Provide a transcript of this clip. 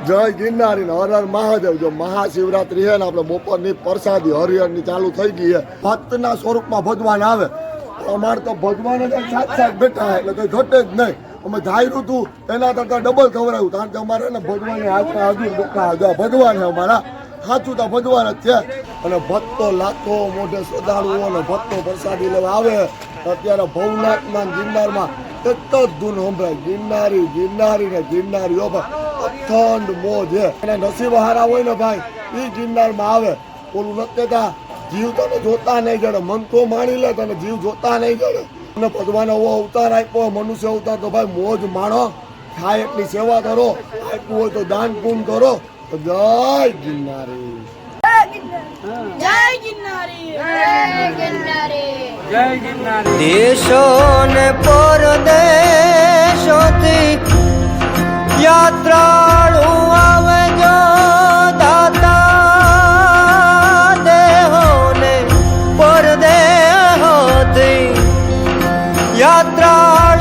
જય ગિરનારી હર હર મહાદેવ। જો મહાશિવરાત્રી છે ને આપણે બપોરની પ્રસાદી હરિહરની ચાલુ થઈ ગઈ છે। ભક્તના સ્વરૂપમાં ભગવાન આવે અમારે તો ભગવાન જ સાક્ષાત બેઠા એટલે કઈ ઘટે જ નહીં। અમે ધાર્યું હતું એના કરતા ડબલ ખવડાવ્યું કારણ કે અમારે ને ભગવાનની હાથમાં હજુ ભગવાન છે અમારા સાચું તો ભગવાન જ છે। અને ભક્તો લાખો મોઢે શ્રદ્ધાળુઓ અને ભક્તો પ્રસાદી લેવા આવે અત્યારે ભવનાથમાં ગિરનારમાં એક જ ધૂન સંભળાય ગિરનારી ગિરનારી ને ગિરનારીઓ પર અખંડ મોજ છે। અને નસીબ હારા હોય ને ભાઈ એ ગિરનારમાં આવે। ઓલું નથી કહેતા જીવ તને જોતા નહીં જડે મન તો માણી લે તને જીવ જોતા નહીં જડે। અને ભગવાન એવો અવતાર આપ્યો મનુષ્ય અવતાર તો ભાઈ મોજ માણો થાય એટલી સેવા કરો આપ્યું હોય તો દાન પૂન કરો। તો જય ગિરનારી જય ગિરનારી જય ગિરનારી જય ગિરનારી। દેશો ને પરદેશોથી યાત્રાળુ આવે જો દાતા દેહો ને પરદેહોથી યાત્રા